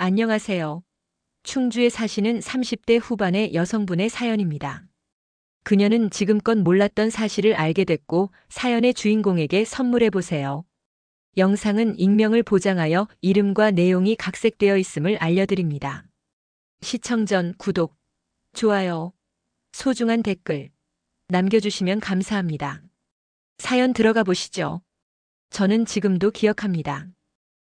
안녕하세요. 충주에 사시는 30대 후반의 여성분의 사연입니다. 그녀는 지금껏 몰랐던 사실을 알게 됐고 사연의 주인공에게 선물해 보세요. 영상은 익명을 보장하여 이름과 내용이 각색되어 있음을 알려드립니다. 시청 전 구독, 좋아요, 소중한 댓글 남겨주시면 감사합니다. 사연 들어가 보시죠. 저는 지금도 기억합니다.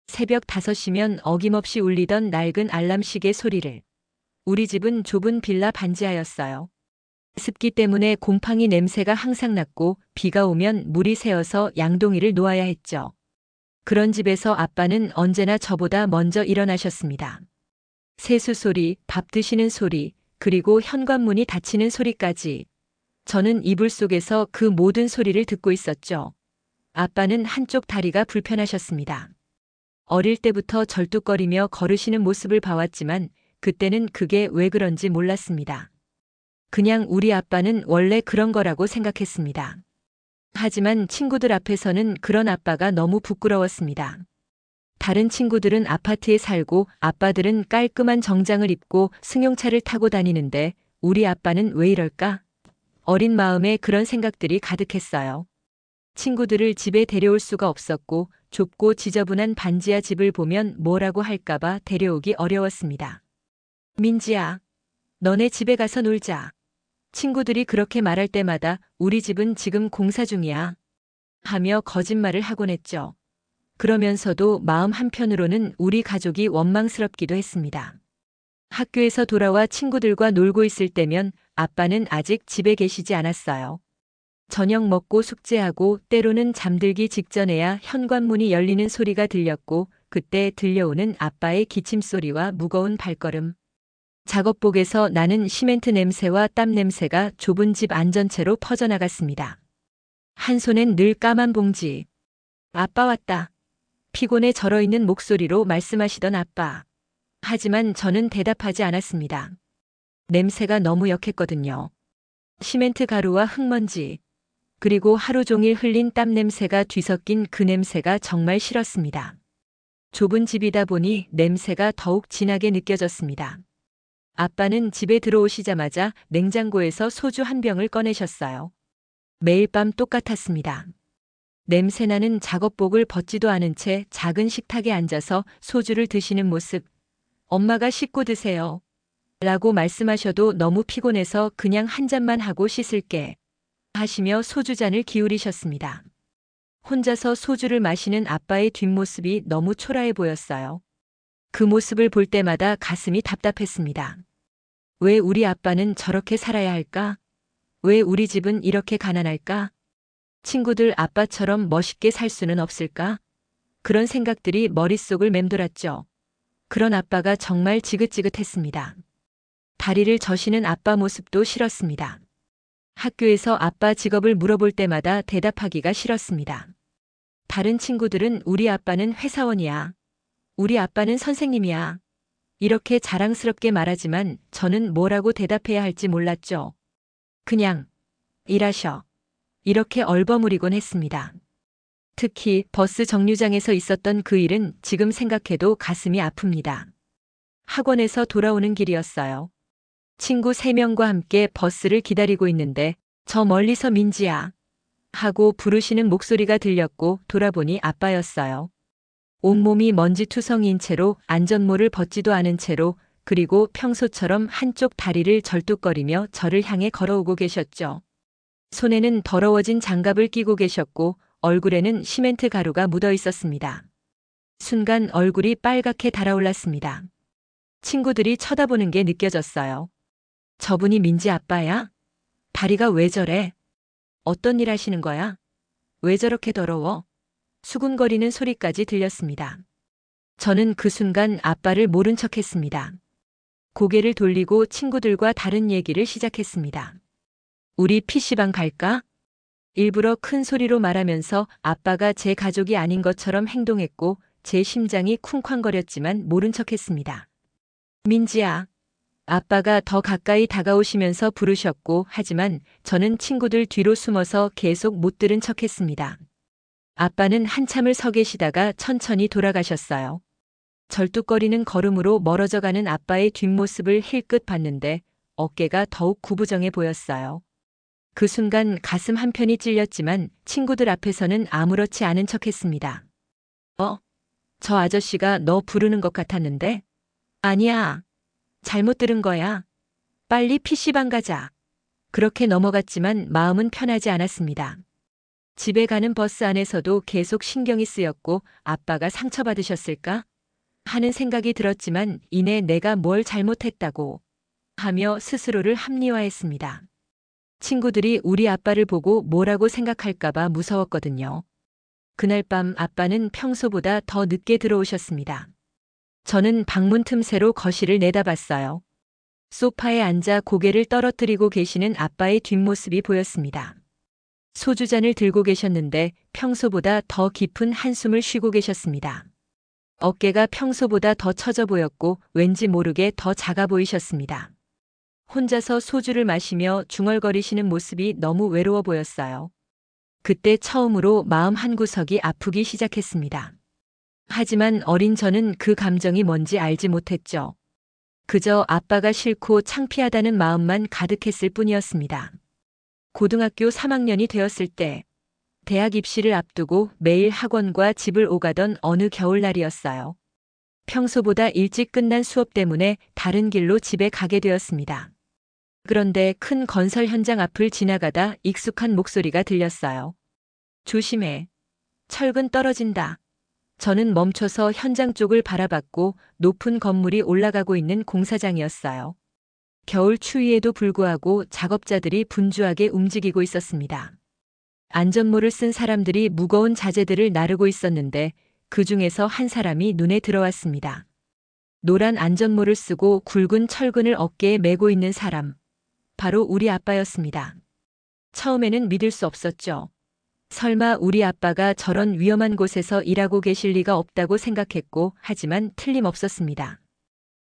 새벽 5시면 어김없이 울리던 낡은 알람 시계 소리를. 우리 집은 좁은 빌라 반지하였어요. 습기 때문에 곰팡이 냄새가 항상 났고 비가 오면 물이 새어서 양동이를 놓아야 했죠. 그런 집에서 아빠는 언제나 저보다 먼저 일어나셨습니다. 세수 소리, 밥 드시는 소리, 그리고 현관문이 닫히는 소리까지. 저는 이불 속에서 그 모든 소리를 듣고 있었죠. 아빠는 한쪽 다리가 불편하셨습니다. 어릴 때부터 절뚝거리며 걸으시는 모습을 봐왔지만 그때는 그게 왜 그런지 몰랐습니다. 그냥 우리 아빠는 원래 그런 거라고 생각했습니다. 하지만 친구들 앞에서는 그런 아빠가 너무 부끄러웠습니다. 다른 친구들은 아파트에 살고 아빠들은 깔끔한 정장을 입고 승용차를 타고 다니는데 우리 아빠는 왜 이럴까? 어린 마음에 그런 생각들이 가득했어요. 친구들을 집에 데려올 수가 없었고 좁고 지저분한 반지하 집을 보면 뭐라고 할까봐 데려오기 어려웠습니다. 민지야, 너네 집에 가서 놀자. 친구들이 그렇게 말할 때마다 우리 집은 지금 공사 중이야. 하며 거짓말을 하곤 했죠. 그러면서도 마음 한편으로는 우리 가족이 원망스럽기도 했습니다. 학교에서 돌아와 친구들과 놀고 있을 때면 아빠는 아직 집에 계시지 않았어요. 저녁 먹고 숙제하고 때로는 잠들기 직전에야 현관문이 열리는 소리가 들렸고 그때 들려오는 아빠의 기침소리와 무거운 발걸음. 작업복에서 나는 시멘트 냄새와 땀 냄새가 좁은 집 안전체로 퍼져나갔습니다. 한 손엔 늘 까만 봉지. 아빠 왔다. 피곤에 절어있는 목소리로 말씀하시던 아빠. 하지만 저는 대답하지 않았습니다. 냄새가 너무 역했거든요. 시멘트 가루와 흙먼지. 그리고 하루 종일 흘린 땀 냄새가 뒤섞인 그 냄새가 정말 싫었습니다. 좁은 집이다 보니 냄새가 더욱 진하게 느껴졌습니다. 아빠는 집에 들어오시자마자 냉장고에서 소주 한 병을 꺼내셨어요. 매일 밤 똑같았습니다. 냄새나는 작업복을 벗지도 않은 채 작은 식탁에 앉아서 소주를 드시는 모습. 엄마가 씻고 드세요. 라고 말씀하셔도 너무 피곤해서 그냥 한 잔만 하고 씻을게. 하시며 소주잔을 기울이셨습니다. 혼자서 소주를 마시는 아빠의 뒷모습이 너무 초라해 보였어요. 그 모습을 볼 때마다 가슴이 답답했습니다. 왜 우리 아빠는 저렇게 살아야 할까? 왜 우리 집은 이렇게 가난할까? 친구들 아빠처럼 멋있게 살 수는 없을까? 그런 생각들이 머릿속을 맴돌았죠. 그런 아빠가 정말 지긋지긋했습니다. 다리를 저시는 아빠 모습도 싫었습니다. 학교에서 아빠 직업을 물어볼 때마다 대답하기가 싫었습니다. 다른 친구들은 우리 아빠는 회사원이야. 우리 아빠는 선생님이야. 이렇게 자랑스럽게 말하지만 저는 뭐라고 대답해야 할지 몰랐죠. 그냥 일하셔. 이렇게 얼버무리곤 했습니다. 특히 버스 정류장에서 있었던 그 일은 지금 생각해도 가슴이 아픕니다. 학원에서 돌아오는 길이었어요. 친구 3명과 함께 버스를 기다리고 있는데 저 멀리서 민지야 하고 부르시는 목소리가 들렸고 돌아보니 아빠였어요. 온몸이 먼지투성이인 채로 안전모를 벗지도 않은 채로 그리고 평소처럼 한쪽 다리를 절뚝거리며 저를 향해 걸어오고 계셨죠. 손에는 더러워진 장갑을 끼고 계셨고 얼굴에는 시멘트 가루가 묻어 있었습니다. 순간 얼굴이 빨갛게 달아올랐습니다. 친구들이 쳐다보는 게 느껴졌어요. 저분이 민지 아빠야? 다리가 왜 저래? 어떤 일 하시는 거야? 왜 저렇게 더러워? 수군거리는 소리까지 들렸습니다. 저는 그 순간 아빠를 모른 척했습니다. 고개를 돌리고 친구들과 다른 얘기를 시작했습니다. 우리 PC방 갈까? 일부러 큰 소리로 말하면서 아빠가 제 가족이 아닌 것처럼 행동했고 제 심장이 쿵쾅거렸지만 모른 척했습니다. 민지야. 아빠가 더 가까이 다가오시면서 부르셨고 하지만 저는 친구들 뒤로 숨어서 계속 못 들은 척했습니다. 아빠는 한참을 서 계시다가 천천히 돌아가셨어요. 절뚝거리는 걸음으로 멀어져가는 아빠의 뒷모습을 힐끗 봤는데 어깨가 더욱 구부정해 보였어요. 그 순간 가슴 한편이 찔렸지만 친구들 앞에서는 아무렇지 않은 척했습니다. 저 아저씨가 너 부르는 것 같았는데? 아니야. 잘못 들은 거야. 빨리 PC방 가자. 그렇게 넘어갔지만 마음은 편하지 않았습니다. 집에 가는 버스 안에서도 계속 신경이 쓰였고 아빠가 상처받으셨을까? 하는 생각이 들었지만 이내 내가 뭘 잘못했다고 하며 스스로를 합리화했습니다. 친구들이 우리 아빠를 보고 뭐라고 생각할까봐 무서웠거든요. 그날 밤 아빠는 평소보다 더 늦게 들어오셨습니다. 저는 방문 틈새로 거실을 내다봤어요. 소파에 앉아 고개를 떨어뜨리고 계시는 아빠의 뒷모습이 보였습니다. 소주잔을 들고 계셨는데 평소보다 더 깊은 한숨을 쉬고 계셨습니다. 어깨가 평소보다 더 처져 보였고 왠지 모르게 더 작아 보이셨습니다. 혼자서 소주를 마시며 중얼거리시는 모습이 너무 외로워 보였어요. 그때 처음으로 마음 한구석이 아프기 시작했습니다. 하지만 어린 저는 그 감정이 뭔지 알지 못했죠. 그저 아빠가 싫고 창피하다는 마음만 가득했을 뿐이었습니다. 고등학교 3학년이 되었을 때 대학 입시를 앞두고 매일 학원과 집을 오가던 어느 겨울날이었어요. 평소보다 일찍 끝난 수업 때문에 다른 길로 집에 가게 되었습니다. 그런데 큰 건설 현장 앞을 지나가다 익숙한 목소리가 들렸어요. 조심해. 철근 떨어진다. 저는 멈춰서 현장 쪽을 바라봤고 높은 건물이 올라가고 있는 공사장이었어요. 겨울 추위에도 불구하고 작업자들이 분주하게 움직이고 있었습니다. 안전모를 쓴 사람들이 무거운 자재들을 나르고 있었는데 그 중에서 한 사람이 눈에 들어왔습니다. 노란 안전모를 쓰고 굵은 철근을 어깨에 메고 있는 사람. 바로 우리 아빠였습니다. 처음에는 믿을 수 없었죠. 설마 우리 아빠가 저런 위험한 곳에서 일하고 계실 리가 없다고 생각했고 하지만 틀림없었습니다.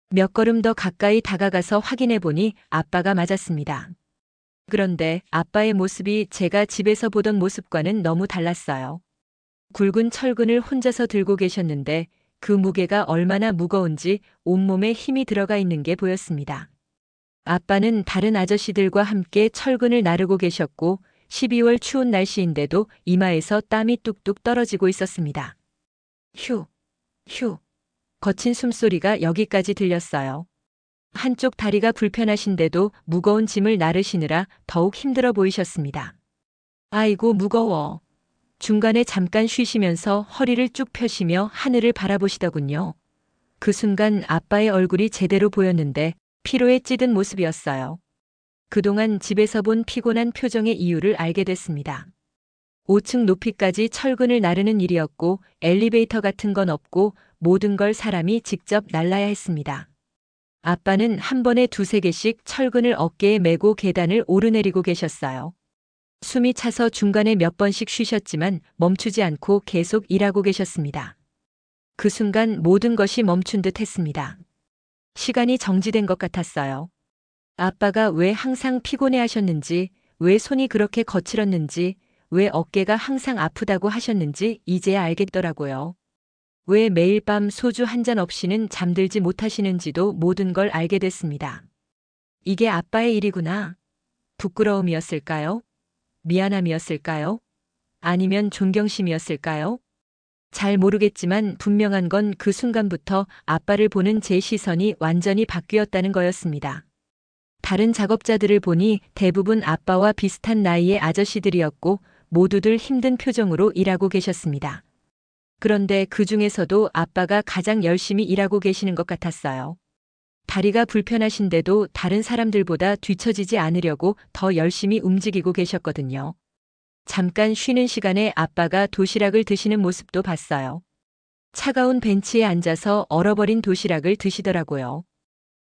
몇 걸음 더 가까이 다가가서 확인해 보니 아빠가 맞았습니다. 그런데 아빠의 모습이 제가 집에서 보던 모습과는 너무 달랐어요. 굵은 철근을 혼자서 들고 계셨는데 그 무게가 얼마나 무거운지 온몸에 힘이 들어가 있는 게 보였습니다. 아빠는 다른 아저씨들과 함께 철근을 나르고 계셨고 12월 추운 날씨인데도 이마에서 땀이 뚝뚝 떨어지고 있었습니다. 휴, 휴. 거친 숨소리가 여기까지 들렸어요. 한쪽 다리가 불편하신데도 무거운 짐을 나르시느라 더욱 힘들어 보이셨습니다. 아이고 무거워. 중간에 잠깐 쉬시면서 허리를 쭉 펴시며 하늘을 바라보시더군요. 그 순간 아빠의 얼굴이 제대로 보였는데 피로에 찌든 모습이었어요. 그동안 집에서 본 피곤한 표정의 이유를 알게 됐습니다. 5층 높이까지 철근을 나르는 일이었고 엘리베이터 같은 건 없고 모든 걸 사람이 직접 날라야 했습니다. 아빠는 한 번에 2~3개씩 철근을 어깨에 메고 계단을 오르내리고 계셨어요. 숨이 차서 중간에 몇 번씩 쉬셨지만 멈추지 않고 계속 일하고 계셨습니다. 그 순간 모든 것이 멈춘 듯 했습니다. 시간이 정지된 것 같았어요. 아빠가 왜 항상 피곤해 하셨는지, 왜 손이 그렇게 거칠었는지, 왜 어깨가 항상 아프다고 하셨는지 이제야 알겠더라고요. 왜 매일 밤 소주 한 잔 없이는 잠들지 못하시는지도 모든 걸 알게 됐습니다. 이게 아빠의 일이구나. 부끄러움이었을까요? 미안함이었을까요? 아니면 존경심이었을까요? 잘 모르겠지만 분명한 건 그 순간부터 아빠를 보는 제 시선이 완전히 바뀌었다는 거였습니다. 다른 작업자들을 보니 대부분 아빠와 비슷한 나이의 아저씨들이었고 모두들 힘든 표정으로 일하고 계셨습니다. 그런데 그 중에서도 아빠가 가장 열심히 일하고 계시는 것 같았어요. 다리가 불편하신데도 다른 사람들보다 뒤처지지 않으려고 더 열심히 움직이고 계셨거든요. 잠깐 쉬는 시간에 아빠가 도시락을 드시는 모습도 봤어요. 차가운 벤치에 앉아서 얼어버린 도시락을 드시더라고요.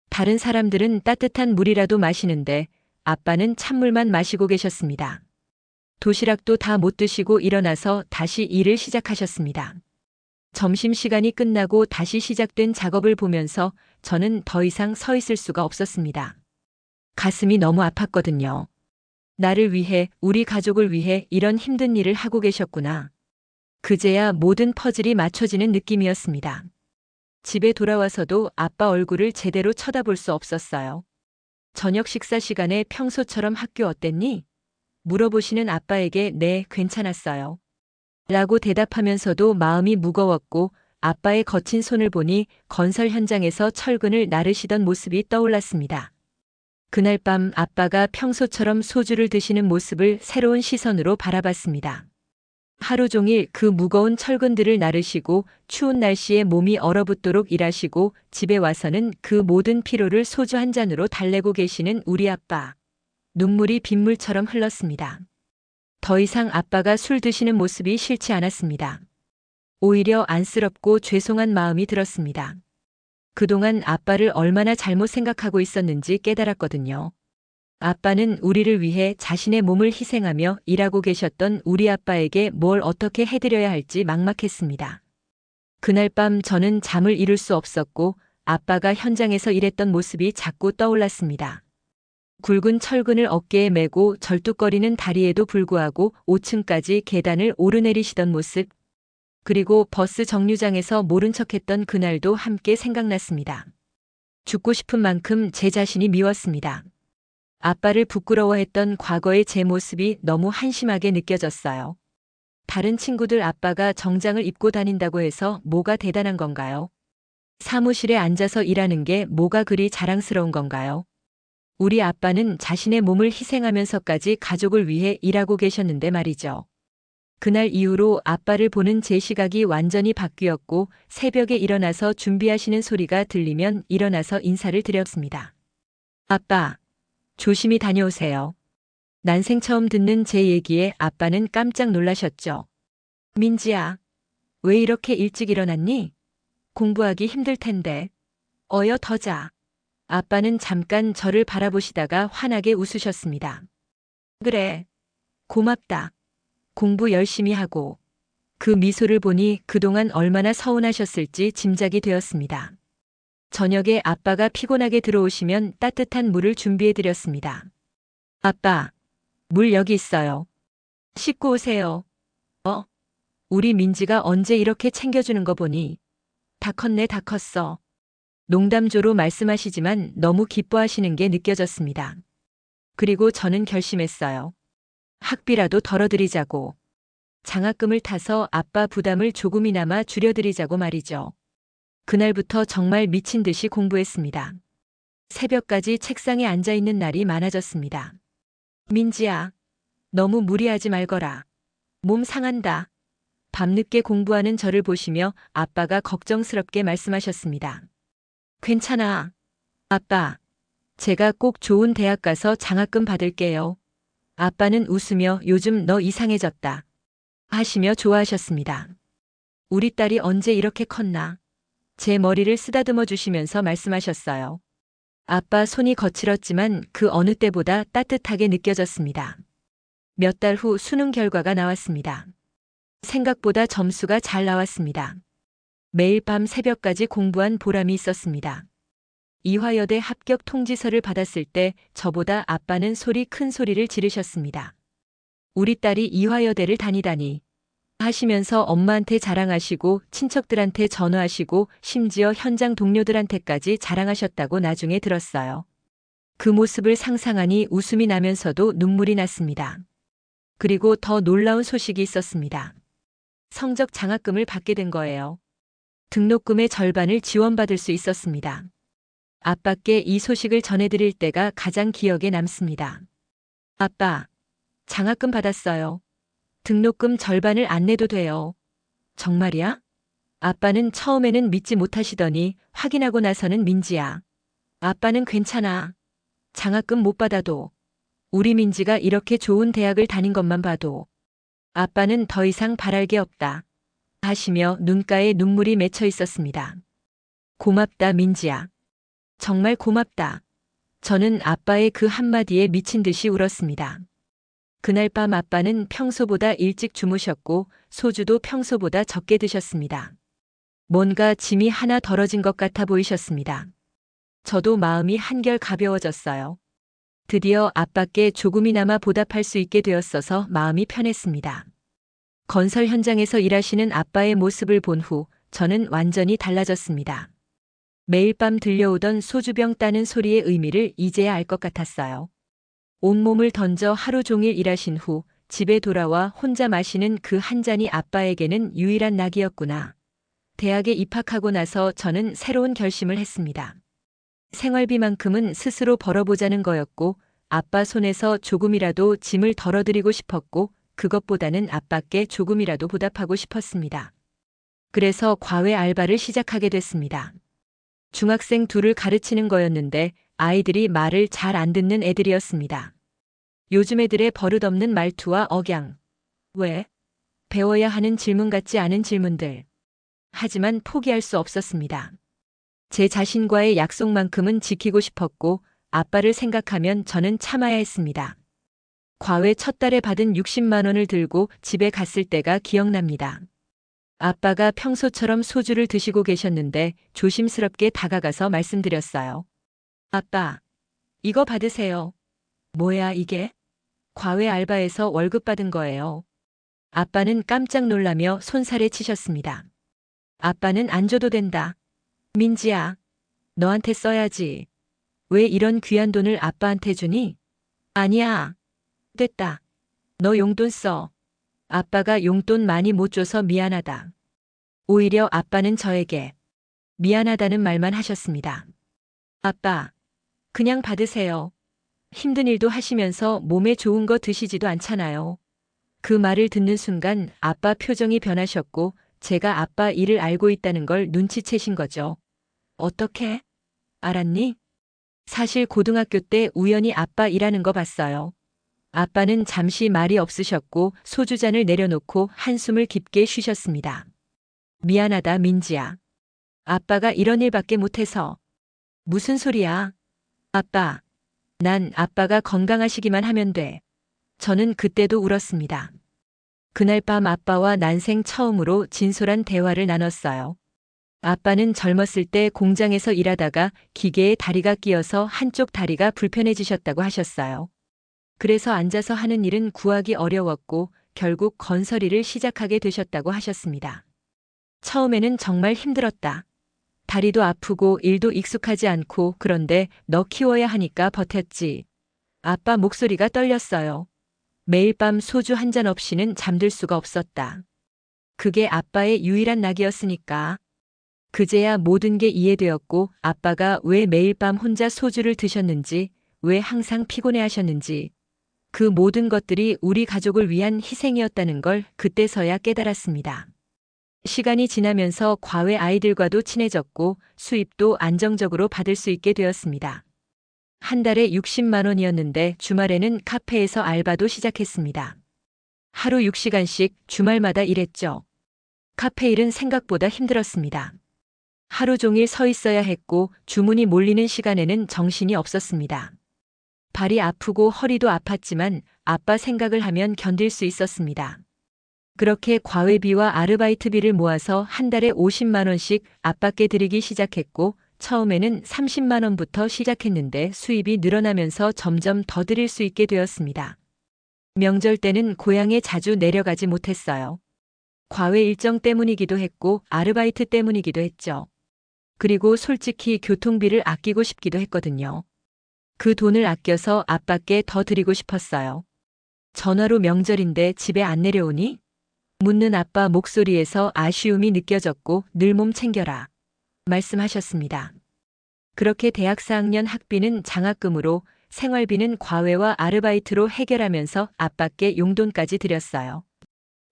다른 사람들은 따뜻한 물이라도 마시는데 아빠는 찬물만 마시고 계셨습니다. 도시락도 다 못 드시고 일어나서 다시 일을 시작하셨습니다. 점심시간이 끝나고 다시 시작된 작업을 보면서 저는 더 이상 서 있을 수가 없었습니다. 가슴이 너무 아팠거든요. 나를 위해, 우리 가족을 위해 이런 힘든 일을 하고 계셨구나. 그제야 모든 퍼즐이 맞춰지는 느낌이었습니다. 집에 돌아와서도 아빠 얼굴을 제대로 쳐다볼 수 없었어요. 저녁 식사 시간에 평소처럼 학교 어땠니? 물어보시는 아빠에게 네, 괜찮았어요. 라고 대답하면서도 마음이 무거웠고 아빠의 거친 손을 보니 건설 현장에서 철근을 나르시던 모습이 떠올랐습니다. 그날 밤 아빠가 평소처럼 소주를 드시는 모습을 새로운 시선으로 바라봤습니다. 하루 종일 그 무거운 철근들을 나르시고 추운 날씨에 몸이 얼어붙도록 일하시고 집에 와서는 그 모든 피로를 소주 한 잔으로 달래고 계시는 우리 아빠. 눈물이 빗물처럼 흘렀습니다. 더 이상 아빠가 술 드시는 모습이 싫지 않았습니다. 오히려 안쓰럽고 죄송한 마음이 들었습니다. 그동안 아빠를 얼마나 잘못 생각하고 있었는지 깨달았거든요. 아빠는 우리를 위해 자신의 몸을 희생하며 일하고 계셨던 우리 아빠에게 뭘 어떻게 해드려야 할지 막막했습니다. 그날 밤 저는 잠을 이룰 수 없었고 아빠가 현장에서 일했던 모습이 자꾸 떠올랐습니다. 굵은 철근을 어깨에 메고 절뚝거리는 다리에도 불구하고 5층까지 계단을 오르내리시던 모습, 그리고 버스 정류장에서 모른 척했던 그날도 함께 생각났습니다. 죽고 싶은 만큼 제 자신이 미웠습니다. 아빠를 부끄러워했던 과거의 제 모습이 너무 한심하게 느껴졌어요. 다른 친구들 아빠가 정장을 입고 다닌다고 해서 뭐가 대단한 건가요? 사무실에 앉아서 일하는 게 뭐가 그리 자랑스러운 건가요? 우리 아빠는 자신의 몸을 희생하면서까지 가족을 위해 일하고 계셨는데 말이죠. 그날 이후로 아빠를 보는 제 시각이 완전히 바뀌었고 새벽에 일어나서 준비하시는 소리가 들리면 일어나서 인사를 드렸습니다. 아빠, 조심히 다녀오세요. 난생 처음 듣는 제 얘기에 아빠는 깜짝 놀라셨죠. 민지야, 왜 이렇게 일찍 일어났니? 공부하기 힘들 텐데. 어여 더 자. 아빠는 잠깐 저를 바라보시다가 환하게 웃으셨습니다. 그래. 고맙다. 공부 열심히 하고. 그 미소를 보니 그동안 얼마나 서운하셨을지 짐작이 되었습니다. 저녁에 아빠가 피곤하게 들어오시면 따뜻한 물을 준비해드렸습니다. 아빠, 물 여기 있어요. 씻고 오세요. 우리 민지가 언제 이렇게 챙겨주는 거 보니. 다 컸네, 다 컸어. 농담조로 말씀하시지만 너무 기뻐하시는 게 느껴졌습니다. 그리고 저는 결심했어요. 학비라도 덜어드리자고. 장학금을 타서 아빠 부담을 조금이나마 줄여드리자고 말이죠. 그날부터 정말 미친 듯이 공부했습니다. 새벽까지 책상에 앉아있는 날이 많아졌습니다. 민지야, 너무 무리하지 말거라. 몸 상한다. 밤늦게 공부하는 저를 보시며 아빠가 걱정스럽게 말씀하셨습니다. 괜찮아. 아빠, 제가 꼭 좋은 대학 가서 장학금 받을게요. 아빠는 웃으며 요즘 너 이상해졌다. 하시며 좋아하셨습니다. 우리 딸이 언제 이렇게 컸나? 제 머리를 쓰다듬어 주시면서 말씀하셨어요. 아빠 손이 거칠었지만 그 어느 때보다 따뜻하게 느껴졌습니다. 몇 달 후 수능 결과가 나왔습니다. 생각보다 점수가 잘 나왔습니다. 매일 밤 새벽까지 공부한 보람이 있었습니다. 이화여대 합격 통지서를 받았을 때 저보다 아빠는 큰 소리를 지르셨습니다. 우리 딸이 이화여대를 다니다니 하시면서 엄마한테 자랑하시고 친척들한테 전화하시고 심지어 현장 동료들한테까지 자랑하셨다고 나중에 들었어요. 그 모습을 상상하니 웃음이 나면서도 눈물이 났습니다. 그리고 더 놀라운 소식이 있었습니다. 성적 장학금을 받게 된 거예요. 등록금의 절반을 지원받을 수 있었습니다. 아빠께 이 소식을 전해드릴 때가 가장 기억에 남습니다. 아빠, 장학금 받았어요. 등록금 절반을 안 내도 돼요. 정말이야? 아빠는 처음에는 믿지 못하시더니 확인하고 나서는 민지야. 아빠는 괜찮아. 장학금 못 받아도. 우리 민지가 이렇게 좋은 대학을 다닌 것만 봐도. 아빠는 더 이상 바랄 게 없다. 하시며 눈가에 눈물이 맺혀 있었습니다. 고맙다, 민지야. 정말 고맙다. 저는 아빠의 그 한마디에 미친 듯이 울었습니다. 그날 밤 아빠는 평소보다 일찍 주무셨고 소주도 평소보다 적게 드셨습니다. 뭔가 짐이 하나 덜어진 것 같아 보이셨습니다. 저도 마음이 한결 가벼워졌어요. 드디어 아빠께 조금이나마 보답할 수 있게 되었어서 마음이 편했습니다. 건설 현장에서 일하시는 아빠의 모습을 본 후 저는 완전히 달라졌습니다. 매일 밤 들려오던 소주병 따는 소리의 의미를 이제야 알 것 같았어요. 온몸을 던져 하루 종일 일하신 후 집에 돌아와 혼자 마시는 그 한 잔이 아빠에게는 유일한 낙이었구나. 대학에 입학하고 나서 저는 새로운 결심을 했습니다. 생활비만큼은 스스로 벌어보자는 거였고, 아빠 손에서 조금이라도 짐을 덜어드리고 싶었고, 그것보다는 아빠께 조금이라도 보답하고 싶었습니다. 그래서 과외 알바를 시작하게 됐습니다. 중학생 둘을 가르치는 거였는데 아이들이 말을 잘 안 듣는 애들이었습니다. 요즘 애들의 버릇없는 말투와 억양. 왜? 배워야 하는 질문 같지 않은 질문들. 하지만 포기할 수 없었습니다. 제 자신과의 약속만큼은 지키고 싶었고 아빠를 생각하면 저는 참아야 했습니다. 과외 첫 달에 받은 60만 원을 들고 집에 갔을 때가 기억납니다. 아빠가 평소처럼 소주를 드시고 계셨는데 조심스럽게 다가가서 말씀드렸어요. 아빠, 이거 받으세요. 뭐야 이게? 과외 알바에서 월급 받은 거예요. 아빠는 깜짝 놀라며 손살에 치셨습니다. 아빠는 안 줘도 된다. 민지야, 너한테 써야지. 왜 이런 귀한 돈을 아빠한테 주니? 아니야. 됐다. 너 용돈 써. 아빠가 용돈 많이 못 줘서 미안하다. 오히려 아빠는 저에게 미안하다는 말만 하셨습니다. 아빠, 그냥 받으세요. 힘든 일도 하시면서 몸에 좋은 거 드시지도 않잖아요. 그 말을 듣는 순간 아빠 표정이 변하셨고 제가 아빠 일을 알고 있다는 걸 눈치채신 거죠. 어떻게? 알았니? 사실 고등학교 때 우연히 아빠 일하는 거 봤어요. 아빠는 잠시 말이 없으셨고 소주잔을 내려놓고 한숨을 깊게 쉬셨습니다. 미안하다 민지야. 아빠가 이런 일밖에 못해서. 무슨 소리야? 아빠. 난 아빠가 건강하시기만 하면 돼. 저는 그때도 울었습니다. 그날 밤 아빠와 난생 처음으로 진솔한 대화를 나눴어요. 아빠는 젊었을 때 공장에서 일하다가 기계에 다리가 끼어서 한쪽 다리가 불편해지셨다고 하셨어요. 그래서 앉아서 하는 일은 구하기 어려웠고 결국 건설 일을 시작하게 되셨다고 하셨습니다. 처음에는 정말 힘들었다. 다리도 아프고 일도 익숙하지 않고 그런데 너 키워야 하니까 버텼지. 아빠 목소리가 떨렸어요. 매일 밤 소주 한 잔 없이는 잠들 수가 없었다. 그게 아빠의 유일한 낙이었으니까. 그제야 모든 게 이해되었고 아빠가 왜 매일 밤 혼자 소주를 드셨는지, 왜 항상 피곤해 하셨는지, 그 모든 것들이 우리 가족을 위한 희생이었다는 걸 그때서야 깨달았습니다. 시간이 지나면서 과외 아이들과도 친해졌고 수입도 안정적으로 받을 수 있게 되었습니다. 한 달에 60만 원이었는데 주말에는 카페에서 알바도 시작했습니다. 하루 6시간씩 주말마다 일했죠. 카페 일은 생각보다 힘들었습니다. 하루 종일 서 있어야 했고 주문이 몰리는 시간에는 정신이 없었습니다. 발이 아프고 허리도 아팠지만 아빠 생각을 하면 견딜 수 있었습니다. 그렇게 과외비와 아르바이트비를 모아서 한 달에 50만 원씩 아빠께 드리기 시작했고 처음에는 30만 원부터 시작했는데 수입이 늘어나면서 점점 더 드릴 수 있게 되었습니다. 명절 때는 고향에 자주 내려가지 못했어요. 과외 일정 때문이기도 했고 아르바이트 때문이기도 했죠. 그리고 솔직히 교통비를 아끼고 싶기도 했거든요. 그 돈을 아껴서 아빠께 더 드리고 싶었어요. 전화로 명절인데 집에 안 내려오니? 묻는 아빠 목소리에서 아쉬움이 느껴졌고 늘 몸 챙겨라. 말씀하셨습니다. 그렇게 대학 4학년 학비는 장학금으로 생활비는 과외와 아르바이트로 해결하면서 아빠께 용돈까지 드렸어요.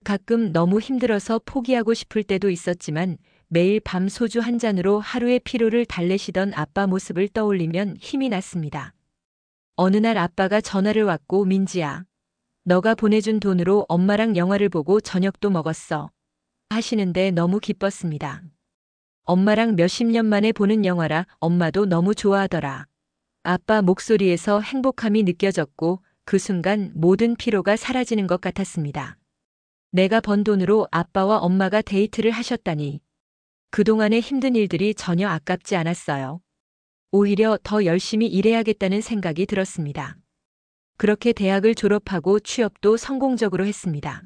가끔 너무 힘들어서 포기하고 싶을 때도 있었지만 매일 밤 소주 한 잔으로 하루의 피로를 달래시던 아빠 모습을 떠올리면 힘이 났습니다. 어느 날 아빠가 전화를 왔고 민지야. 너가 보내준 돈으로 엄마랑 영화를 보고 저녁도 먹었어. 하시는데 너무 기뻤습니다. 엄마랑 몇십 년 만에 보는 영화라 엄마도 너무 좋아하더라. 아빠 목소리에서 행복함이 느껴졌고 그 순간 모든 피로가 사라지는 것 같았습니다. 내가 번 돈으로 아빠와 엄마가 데이트를 하셨다니. 그동안의 힘든 일들이 전혀 아깝지 않았어요. 오히려 더 열심히 일해야겠다는 생각이 들었습니다. 그렇게 대학을 졸업하고 취업도 성공적으로 했습니다.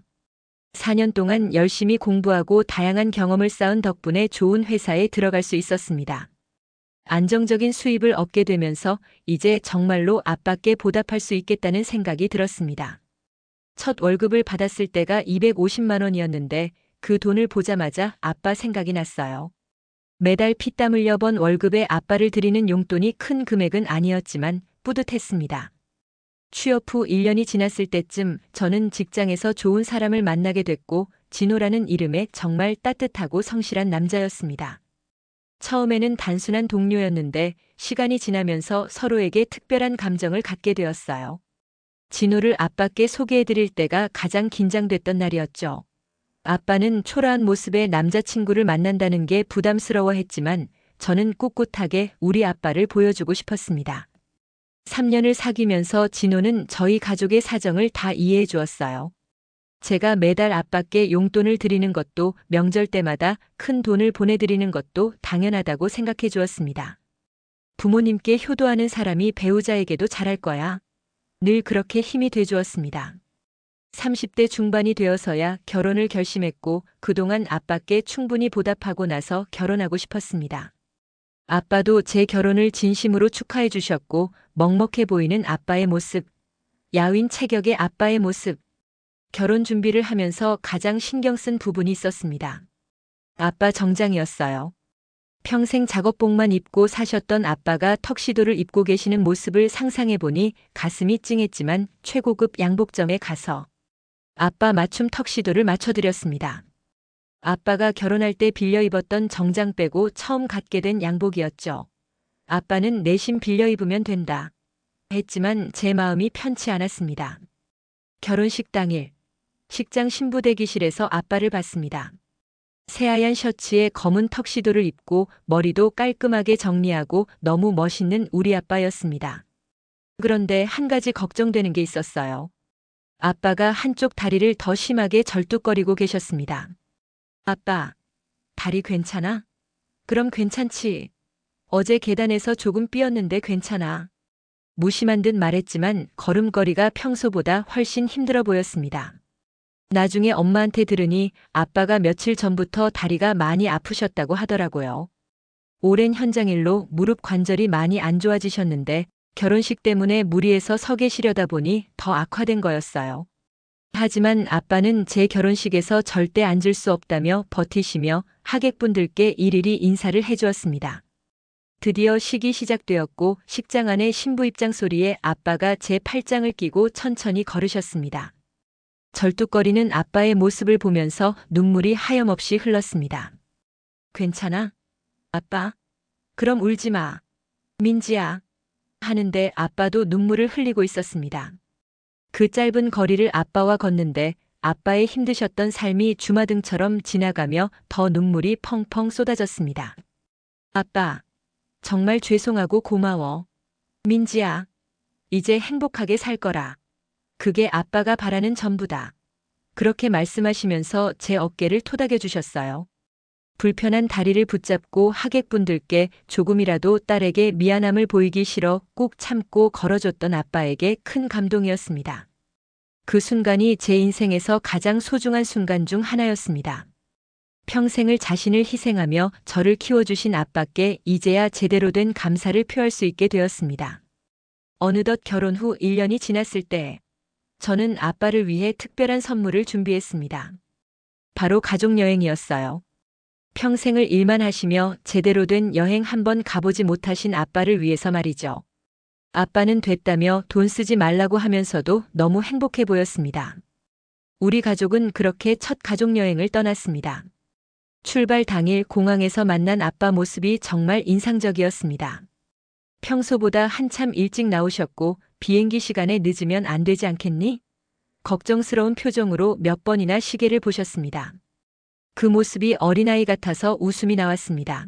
4년 동안 열심히 공부하고 다양한 경험을 쌓은 덕분에 좋은 회사에 들어갈 수 있었습니다. 안정적인 수입을 얻게 되면서 이제 정말로 아빠께 보답할 수 있겠다는 생각이 들었습니다. 첫 월급을 받았을 때가 250만 원이었는데 그 돈을 보자마자 아빠 생각이 났어요. 매달 피땀 흘려 번 월급에 아빠를 드리는 용돈이 큰 금액은 아니었지만 뿌듯했습니다. 취업 후 1년이 지났을 때쯤 저는 직장에서 좋은 사람을 만나게 됐고 진호라는 이름에 정말 따뜻하고 성실한 남자였습니다. 처음에는 단순한 동료였는데 시간이 지나면서 서로에게 특별한 감정을 갖게 되었어요. 진호를 아빠께 소개해드릴 때가 가장 긴장됐던 날이었죠. 아빠는 초라한 모습의 남자친구를 만난다는 게 부담스러워했지만 저는 꿋꿋하게 우리 아빠를 보여주고 싶었습니다. 3년을 사귀면서 진호는 저희 가족의 사정을 다 이해해 주었어요. 제가 매달 아빠께 용돈을 드리는 것도 명절 때마다 큰 돈을 보내드리는 것도 당연하다고 생각해 주었습니다. 부모님께 효도하는 사람이 배우자에게도 잘할 거야. 늘 그렇게 힘이 돼 주었습니다. 30대 중반이 되어서야 결혼을 결심했고 그동안 아빠께 충분히 보답하고 나서 결혼하고 싶었습니다. 아빠도 제 결혼을 진심으로 축하해 주셨고 먹먹해 보이는 아빠의 모습, 야윈 체격의 아빠의 모습, 결혼 준비를 하면서 가장 신경 쓴 부분이 있었습니다. 아빠 정장이었어요. 평생 작업복만 입고 사셨던 아빠가 턱시도를 입고 계시는 모습을 상상해 보니 가슴이 찡했지만 최고급 양복점에 가서 아빠 맞춤 턱시도를 맞춰드렸습니다. 아빠가 결혼할 때 빌려 입었던 정장 빼고 처음 갖게 된 양복이었죠. 아빠는 내심 빌려 입으면 된다 했지만 제 마음이 편치 않았습니다. 결혼식 당일 식장 신부 대기실에서 아빠를 봤습니다. 새하얀 셔츠에 검은 턱시도를 입고 머리도 깔끔하게 정리하고 너무 멋있는 우리 아빠였습니다. 그런데 한 가지 걱정되는 게 있었어요. 아빠가 한쪽 다리를 더 심하게 절뚝거리고 계셨습니다. 아빠, 다리 괜찮아? 그럼 괜찮지. 어제 계단에서 조금 삐었는데 괜찮아. 무심한 듯 말했지만 걸음걸이가 평소보다 훨씬 힘들어 보였습니다. 나중에 엄마한테 들으니 아빠가 며칠 전부터 다리가 많이 아프셨다고 하더라고요. 오랜 현장일로 무릎 관절이 많이 안 좋아지셨는데 결혼식 때문에 무리해서 서 계시려다 보니 더 악화된 거였어요. 하지만 아빠는 제 결혼식에서 절대 앉을 수 없다며 버티시며 하객분들께 일일이 인사를 해주었습니다. 드디어 식이 시작되었고 식장 안의 신부 입장 소리에 아빠가 제 팔짱을 끼고 천천히 걸으셨습니다. 절뚝거리는 아빠의 모습을 보면서 눈물이 하염없이 흘렀습니다. 괜찮아? 아빠? 그럼 울지 마. 민지야. 하는데 아빠도 눈물을 흘리고 있었습니다. 그 짧은 거리를 아빠와 걷는데 아빠의 힘드셨던 삶이 주마등처럼 지나가며 더 눈물이 펑펑 쏟아졌습니다. 아빠, 정말 죄송하고 고마워. 민지야, 이제 행복하게 살 거라. 그게 아빠가 바라는 전부다. 그렇게 말씀하시면서 제 어깨를 토닥여 주셨어요. 불편한 다리를 붙잡고 하객분들께 조금이라도 딸에게 미안함을 보이기 싫어 꾹 참고 걸어줬던 아빠에게 큰 감동이었습니다. 그 순간이 제 인생에서 가장 소중한 순간 중 하나였습니다. 평생을 자신을 희생하며 저를 키워주신 아빠께 이제야 제대로 된 감사를 표할 수 있게 되었습니다. 어느덧 결혼 후 1년이 지났을 때 저는 아빠를 위해 특별한 선물을 준비했습니다. 바로 가족여행이었어요. 평생을 일만 하시며 제대로 된 여행 한번 가보지 못하신 아빠를 위해서 말이죠. 아빠는 됐다며 돈 쓰지 말라고 하면서도 너무 행복해 보였습니다. 우리 가족은 그렇게 첫 가족여행을 떠났습니다. 출발 당일 공항에서 만난 아빠 모습이 정말 인상적이었습니다. 평소보다 한참 일찍 나오셨고 비행기 시간에 늦으면 안 되지 않겠니? 걱정스러운 표정으로 몇 번이나 시계를 보셨습니다. 그 모습이 어린아이 같아서 웃음이 나왔습니다.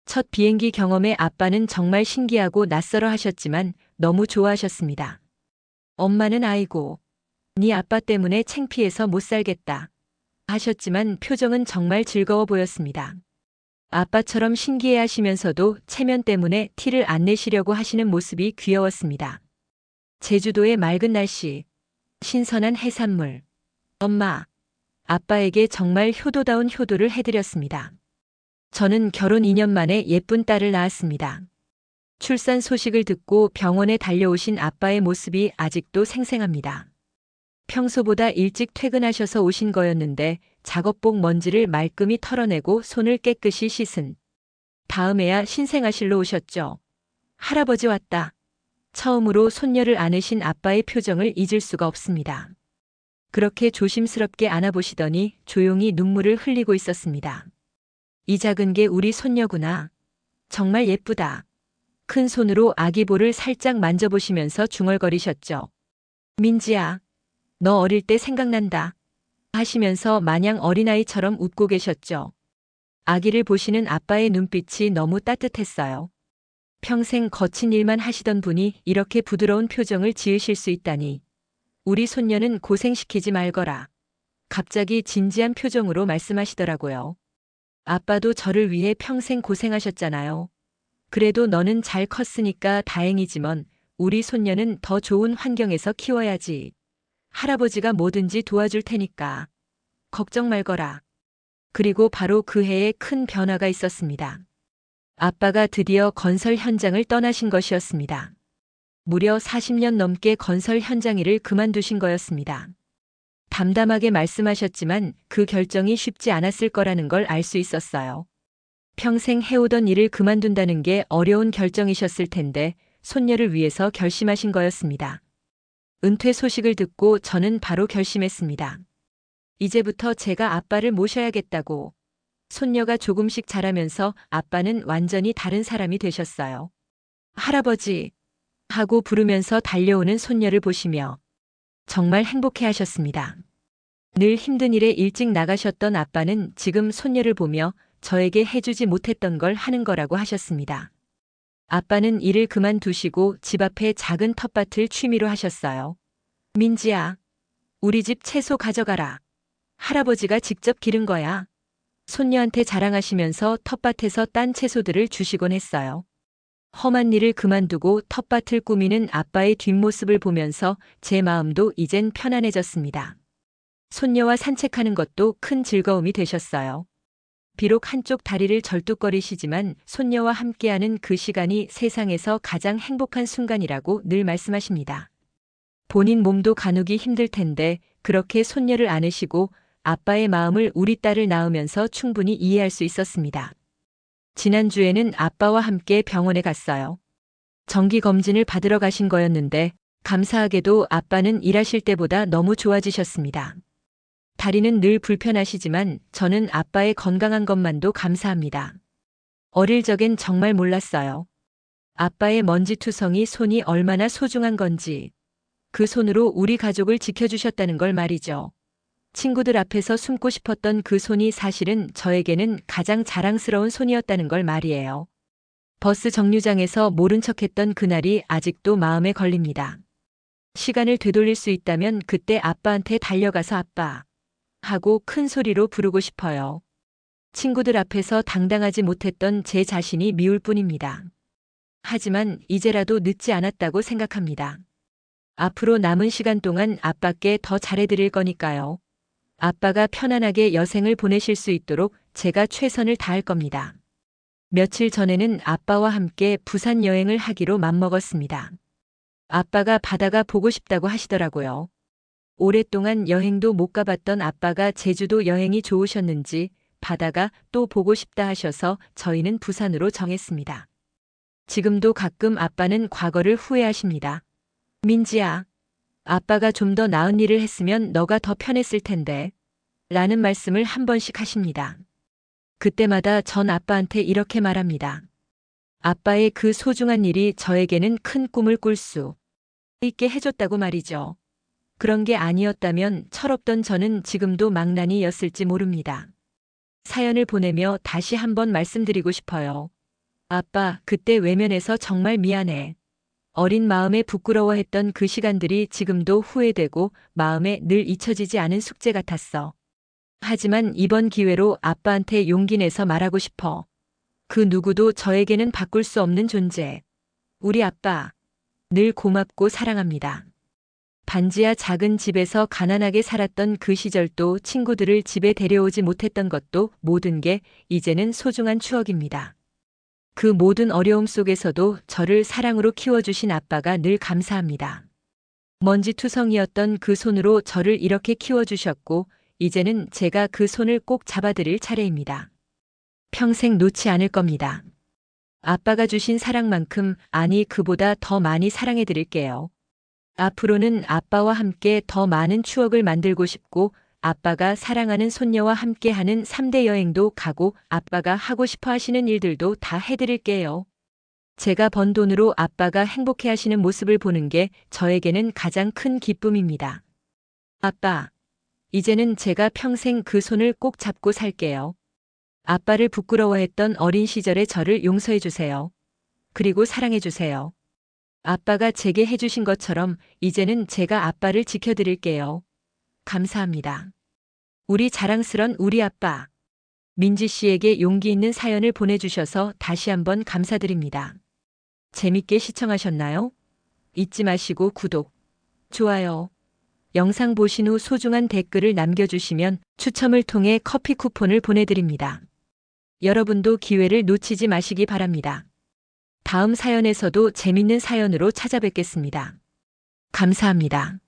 첫 비행기 경험에 아빠는 정말 신기하고 낯설어 하셨지만 너무 좋아하셨습니다. 엄마는 아이고, 네 아빠 때문에 창피해서 못 살겠다 하셨지만 표정은 정말 즐거워 보였습니다. 아빠처럼 신기해 하시면서도 체면 때문에 티를 안 내시려고 하시는 모습이 귀여웠습니다. 제주도의 맑은 날씨, 신선한 저는 결혼 2년 만에 예쁜 딸을 낳았습니다. 출산 소식을 듣고 병원에 달려오신 아빠의 모습이 아직도 생생합니다. 평소보다 일찍 퇴근하셔서 오신 거였는데 작업복 먼지를 말끔히 털어내고 손을 깨끗이 씻은 다음에야 신생아실로 오셨죠. 할아버지 왔다. 처음으로 손녀를 안으신 아빠의 표정을 잊을 수가 없습니다. 그렇게 조심스럽게 안아보시더니 조용히 눈물을 흘리고 있었습니다. 이 작은 게 우리 손녀구나. 정말 예쁘다. 큰 손으로 아기 볼을 살짝 만져보시면서 중얼거리셨죠. 민지야, 너 어릴 때 생각난다. 하시면서 마냥 어린아이처럼 웃고 계셨죠. 아기를 보시는 아빠의 눈빛이 너무 따뜻했어요. 평생 거친 일만 하시던 분이 이렇게 부드러운 표정을 지으실 수 있다니. 우리 손녀는 고생시키지 말거라. 갑자기 진지한 표정으로 말씀하시더라고요. 아빠도 저를 위해 평생 고생하셨잖아요. 그래도 너는 잘 컸으니까 다행이지만 우리 손녀는 더 좋은 환경에서 키워야지. 할아버지가 뭐든지 도와줄 테니까. 걱정 말거라. 그리고 바로 그 해에 큰 변화가 있었습니다. 아빠가 드디어 건설 현장을 떠나신 것이었습니다. 무려 40년 넘게 건설 현장 일을 그만두신 거였습니다. 담담하게 말씀하셨지만 그 결정이 쉽지 않았을 거라는 걸 알 수 있었어요. 평생 해오던 일을 그만둔다는 게 어려운 결정이셨을 텐데 손녀를 위해서 결심하신 거였습니다. 은퇴 소식을 듣고 저는 바로 결심했습니다. 이제부터 제가 아빠를 모셔야겠다고. 손녀가 조금씩 자라면서 아빠는 완전히 다른 사람이 되셨어요. 할아버지 하고 부르면서 달려오는 손녀를 보시며 정말 행복해 하셨습니다. 늘 힘든 일에 일찍 나가셨던 아빠는 지금 손녀를 보며 저에게 해주지 못했던 걸 하는 거라고 하셨습니다. 아빠는 일을 그만두시고 집 앞에 작은 텃밭을 취미로 하셨어요. 민지야, 우리 집 채소 가져가라. 할아버지가 직접 기른 거야. 손녀한테 자랑하시면서 텃밭에서 딴 채소들을 주시곤 했어요. 험한 일을 그만두고 텃밭을 꾸미는 아빠의 뒷모습을 보면서 제 마음도 이젠 편안해졌습니다. 손녀와 산책하는 것도 큰 즐거움이 되셨어요. 비록 한쪽 다리를 절뚝거리시지만 손녀와 함께하는 그 시간이 세상에서 가장 행복한 순간이라고 늘 말씀하십니다. 본인 몸도 가누기 힘들 텐데 그렇게 손녀를 안으시고 아빠의 마음을 우리 딸을 낳으면서 충분히 이해할 수 있었습니다. 지난주에는 아빠와 함께 병원에 갔어요. 정기검진을 받으러 가신 거였는데 감사하게도 아빠는 일하실 때보다 너무 좋아지셨습니다. 다리는 늘 불편하시지만 저는 아빠의 건강한 것만도 감사합니다. 어릴 적엔 정말 몰랐어요. 아빠의 먼지투성이 손이 얼마나 소중한 건지. 그 손으로 우리 가족을 지켜주셨다는 걸 말이죠. 친구들 앞에서 숨고 싶었던 그 손이 사실은 저에게는 가장 자랑스러운 손이었다는 걸 말이에요. 버스 정류장에서 모른 척했던 그날이 아직도 마음에 걸립니다. 시간을 되돌릴 수 있다면 그때 아빠한테 달려가서 아빠 하고 큰 소리로 부르고 싶어요. 친구들 앞에서 당당하지 못했던 제 자신이 미울 뿐입니다. 하지만 이제라도 늦지 않았다고 생각합니다. 앞으로 남은 시간 동안 아빠께 더 잘해드릴 거니까요. 아빠가 편안하게 여생을 보내실 수 있도록 제가 최선을 다할 겁니다. 며칠 전에는 아빠와 함께 부산 여행을 하기로 맘먹었습니다. 아빠가 바다가 보고 싶다고 하시더라고요. 오랫동안 여행도 못 가봤던 아빠가 제주도 여행이 좋으셨는지 바다가 또 보고 싶다 하셔서 저희는 부산으로 정했습니다. 지금도 가끔 아빠는 과거를 후회하십니다. 민지야, 아빠가 좀 더 나은 일을 했으면 너가 더 편했을 텐데 라는 말씀을 한 번씩 하십니다. 그때마다 전 아빠한테 이렇게 말합니다. 아빠의 그 소중한 일이 저에게는 큰 꿈을 꿀 수 있게 해줬다고 말이죠. 그런 게 아니었다면 철없던 저는 지금도 망나니였을지 모릅니다. 사연을 보내며 다시 한번 말씀드리고 싶어요. 아빠, 그때 외면해서 정말 미안해. 어린 마음에 부끄러워했던 그 시간들이 지금도 후회되고 마음에 늘 잊혀지지 않은 숙제 같았어. 하지만 이번 기회로 아빠한테 용기 내서 말하고 싶어. 그 누구도 저에게는 바꿀 수 없는 존재. 우리 아빠, 늘 고맙고 사랑합니다. 반지하 작은 집에서 가난하게 살았던 그 시절도 친구들을 집에 데려오지 못했던 것도 모든 게 이제는 소중한 추억입니다. 그 모든 어려움 속에서도 저를 사랑으로 키워주신 아빠가 늘 감사합니다. 먼지투성이었던 그 손으로 저를 이렇게 키워주셨고, 이제는 제가 그 손을 꼭 잡아드릴 차례입니다. 평생 놓지 않을 겁니다. 아빠가 주신 사랑만큼, 아니 그보다 더 많이 사랑해드릴게요. 앞으로는 아빠와 함께 더 많은 추억을 만들고 싶고, 아빠가 사랑하는 손녀와 함께하는 3대 여행도 가고, 아빠가 하고 싶어 하시는 일들도 다 해드릴게요. 제가 번 돈으로 아빠가 행복해 하시는 모습을 보는 게 저에게는 가장 큰 기쁨입니다. 아빠, 이제는 제가 평생 그 손을 꼭 잡고 살게요. 아빠를 부끄러워했던 어린 시절의 저를 용서해 주세요. 그리고 사랑해 주세요. 아빠가 제게 해주신 것처럼 이제는 제가 아빠를 지켜드릴게요. 감사합니다. 우리 자랑스런 우리 아빠. 민지 씨에게 용기 있는 사연을 보내주셔서 다시 한번 감사드립니다. 재밌게 시청하셨나요? 잊지 마시고 구독, 좋아요, 영상 보신 후 소중한 댓글을 남겨주시면 추첨을 통해 커피 쿠폰을 보내드립니다. 여러분도 기회를 놓치지 마시기 바랍니다. 다음 사연에서도 재밌는 사연으로 찾아뵙겠습니다. 감사합니다.